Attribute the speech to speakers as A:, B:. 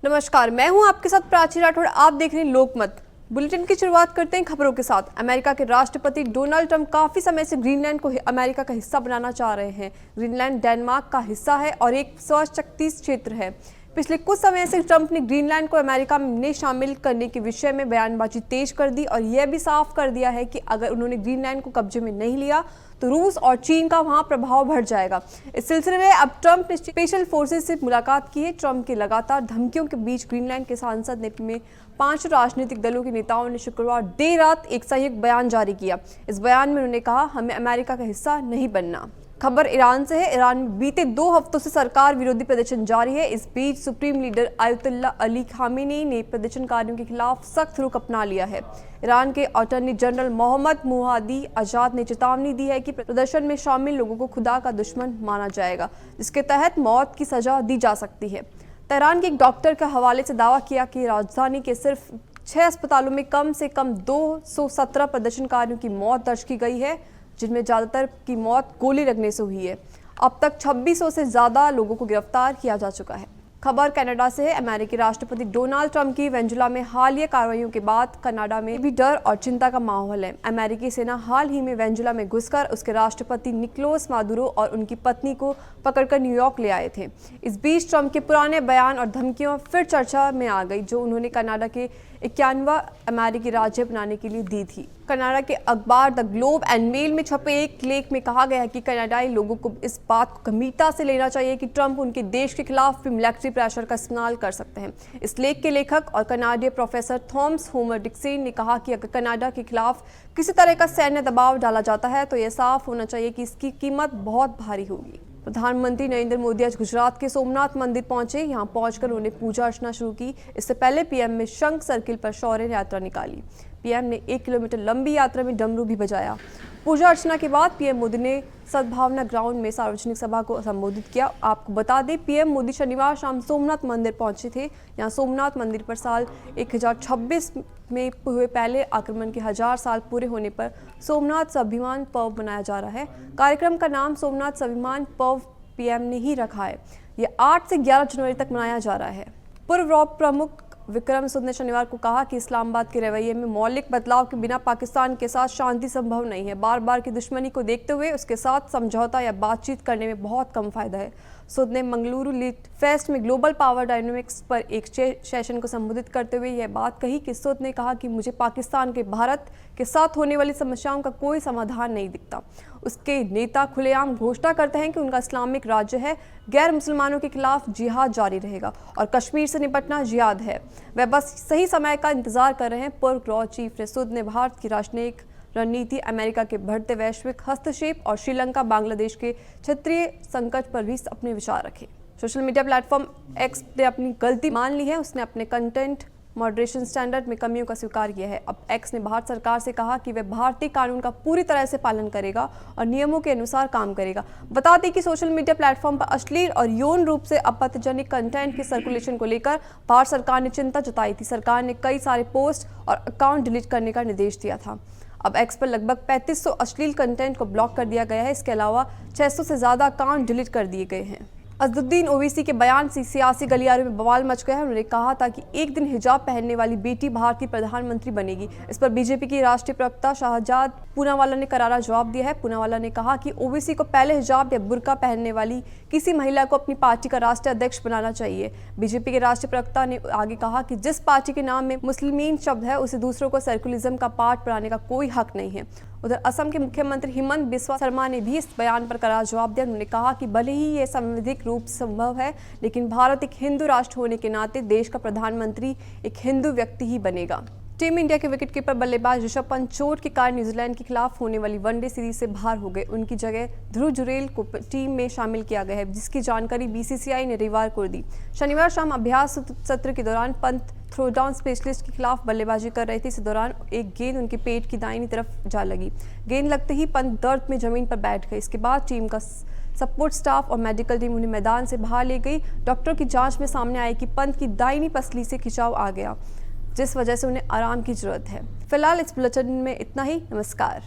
A: नमस्कार, मैं हूं आपके साथ प्राची राठौड़। आप देख रहे हैं लोकमत। बुलेटिन की शुरुआत करते हैं खबरों के साथ। अमेरिका के राष्ट्रपति डोनाल्ड ट्रंप काफी समय से ग्रीनलैंड को अमेरिका का हिस्सा बनाना चाह रहे हैं। ग्रीनलैंड डेनमार्क का हिस्सा है और एक स्वशासी क्षेत्र है। पिछले कुछ समय से ट्रंप ने ग्रीनलैंड को अमेरिका में शामिल करने के विषय में बयानबाजी तेज कर दी और यह भी साफ कर दिया है कि अगर उन्होंने ग्रीनलैंड को कब्जे में नहीं लिया तो रूस और चीन का वहां प्रभाव बढ़ जाएगा। इस सिलसिले में अब ट्रंप ने स्पेशल फोर्सेस से मुलाकात की है। ट्रंप की लगातार धमकियों के बीच ग्रीनलैंड के संसद में 5 राजनीतिक दलों के नेताओं ने शुक्रवार देर रात एक संयुक्त बयान जारी किया। इस बयान में उन्होंने कहा, हमें अमेरिका का हिस्सा नहीं बनना। खबर ईरान से है। ईरान में बीते 2 हफ्तों से सरकार विरोधी प्रदर्शन जारी है। इस बीच supreme leader Ayatollah Ali Khamenei ने प्रदर्शनकारियों के खिलाफ सख्त रुख अपना लिया है। ईरान के अटॉर्नी जनरल मोहम्मद मुहादी आजाद ने चेतावनी दी है कि प्रदर्शन में शामिल लोगों को खुदा का दुश्मन माना जाएगा, जिसके तहत मौत की सजा दी जा सकती है। तेहरान के एक डॉक्टर के हवाले से दावा किया कि राजधानी के सिर्फ 6 अस्पतालों में कम से कम 217 प्रदर्शनकारियों की मौत दर्ज की गई है, जिनमें ज्यादातर की मौत गोली लगने से हुई है। अब तक 2600 से ज्यादा लोगों को गिरफ्तार किया जा चुका है। खबर कनाडा से है। अमेरिकी राष्ट्रपति डोनाल्ड ट्रंप की वेनेजुएला में हालिया कार्रवाइयों के बाद कनाडा में भी डर और चिंता का माहौल है। अमेरिकी सेना हाल ही में वेनेजुएला में घुसकर उसके राष्ट्रपति निकोलस मादुरो और उनकी पत्नी को पकड़कर न्यूयॉर्क ले आए थे। इस बीच ट्रंप के पुराने बयान और धमकियां फिर चर्चा में आ गई, जो उन्होंने कनाडा के 51वां अमेरिकी राज्य बनाने के लिए दी थी। कनाडा के अखबार द ग्लोब एंड मेल में छपे एक लेख में कहा गया है कि कनाडाई लोगों को इस बात को गंभीरता से लेना चाहिए कि ट्रंप उनके देश के खिलाफ भी मिलिट्री प्रेशर का इस्तेमाल कर सकते हैं। इस लेख के लेखक और कनाडिय प्रोफेसर थॉमस होमर डिक्सन ने कहा कि अगर कनाडा के खिलाफ किसी तरह का सैन्य दबाव डाला जाता है तो यह साफ होना चाहिए कि इसकी कीमत बहुत भारी होगी। प्रधानमंत्री नरेंद्र मोदी आज गुजरात के सोमनाथ मंदिर पहुंचे। यहां पहुंचकर उन्होंने पूजा अर्चना शुरू की। इससे पहले पीएम ने शंख सर्किल पर शौर्य यात्रा निकाली। पीएम ने 1 किलोमीटर लंबी यात्रा में डमरू भी बजाया। पूजा अर्चना के बाद पीएम मोदी ने सद्भावना ग्राउंड में सार्वजनिक सभा को संबोधित किया। आपको बता दें, पीएम मोदी शनिवार शाम सोमनाथ मंदिर पहुंचे थे। यहां सोमनाथ मंदिर पर साल 1026 में हुए पहले आक्रमण के 1000 साल पूरे होने पर सोमनाथ स्वाभिमान पर्व मनाया जा रहा है। कार्यक्रम का नाम सोमनाथ स्वाभिमान पर्व पीएम ने ही रखा है। यह 8 से 11 जनवरी तक मनाया जा रहा है। पूर्व रॉ प्रमुख विक्रम सूद ने शनिवार को कहा कि इस्लामाबाद के रवैये में मौलिक बदलाव के बिना पाकिस्तान के साथ शांति संभव नहीं है। बार बार की दुश्मनी को देखते हुए उसके साथ समझौता या बातचीत करने में बहुत कम फायदा है। सूद ने मंगलुरु लीड फेस्ट में ग्लोबल पावर डायनामिक्स पर एक सेशन को संबोधित करते हुए यह बात कही कि सूद ने कहा कि मुझे पाकिस्तान के भारत के साथ होने वाली समस्याओं का कोई समाधान नहीं दिखता। उसके नेता खुलेआम घोषणा करते हैं कि उनका इस्लामिक राज्य है, गैर मुसलमानों के खिलाफ जिहाद जारी रहेगा और कश्मीर से निपटना जिहाद है। वह बस सही समय का इंतजार कर रहे हैं। पूर्व रॉ चीफ सूद ने भारत की राजनयिक रणनीति, अमेरिका के बढ़ते वैश्विक हस्तक्षेप और श्रीलंका बांग्लादेश के क्षेत्रीय संकट पर भी अपने विचार रखे। सोशल मीडिया प्लेटफॉर्म एक्स ने अपनी गलती मान ली है। उसने अपने कंटेंट मॉडरेशन स्टैंडर्ड में कमियों का स्वीकार किया है। अब एक्स ने भारत सरकार से कहा कि वह भारतीय कानून का पूरी तरह से पालन करेगा और नियमों के अनुसार काम करेगा। बता दें कि सोशल मीडिया प्लेटफॉर्म पर अश्लील और यौन रूप से आपत्तिजनक कंटेंट के सर्कुलेशन को लेकर भारत सरकार ने चिंता जताई थी। सरकार ने कई सारे पोस्ट और अकाउंट डिलीट करने का निर्देश दिया था। अब एक्स पर लगभग 3500 अश्लील कंटेंट को ब्लॉक कर दिया गया है। इसके अलावा 600 से ज्यादा अकाउंट डिलीट कर दिए गए हैं। अजदुद्दीन ओवैसी के बयान से सियासी गलियारों में बवाल मच गया है। उन्होंने कहा था कि एक दिन हिजाब पहनने वाली बेटी भारत की प्रधानमंत्री बनेगी। इस पर बीजेपी की राष्ट्रीय प्रवक्ता शाहजाद पूनावाला ने करारा जवाब दिया है। पूनावाला ने कहा कि ओवैसी को पहले हिजाब या बुर्का पहनने वाली किसी महिला को अपनी पार्टी का राष्ट्रीय अध्यक्ष बनाना चाहिए। बीजेपी के राष्ट्रीय प्रवक्ता ने आगे कहा कि जिस पार्टी के नाम में मुस्लिमीन शब्द है, उसे दूसरों को सेकुलरिज्म का पाठ पढ़ाने का कोई हक नहीं है। उधर असम के मुख्यमंत्री हिमंत बिस्वा शर्मा ने भी इस बयान पर करारा जवाब दिया। उन्होंने कहा कि भले ही ये संवैधानिक रूप से संभव है, लेकिन भारत एक हिंदू राष्ट्र होने के नाते देश का प्रधानमंत्री एक हिंदू व्यक्ति ही बनेगा। टीम इंडिया के विकेटकीपर बल्लेबाज ऋषभ पंत चोट के कारण न्यूजीलैंड के खिलाफ होने वाली वनडे सीरीज से बाहर हो गए। उनकी जगह ध्रुव जुरेल को टीम में शामिल किया गया है, जिसकी जानकारी बीसीसीआई ने रविवार को दी। शनिवार शाम अभ्यास सत्र के दौरान पंत थ्रोडाउन स्पेशलिस्ट के खिलाफ बल्लेबाजी कर रहे थे। इस दौरान एक गेंद उनके पेट की दाहिनी तरफ जा लगी। गेंद लगते ही पंत दर्द में जमीन पर बैठ गए। इसके बाद टीम का सपोर्ट स्टाफ और मेडिकल टीम उन्हें मैदान से बाहर ले गई। डॉक्टर की जांच में सामने आया कि पंत की दाहिनी पसली से खिंचाव आ गया, जिस वजह से उन्हें आराम की जरूरत है। फिलहाल इस बुलेटिन में इतना ही। नमस्कार।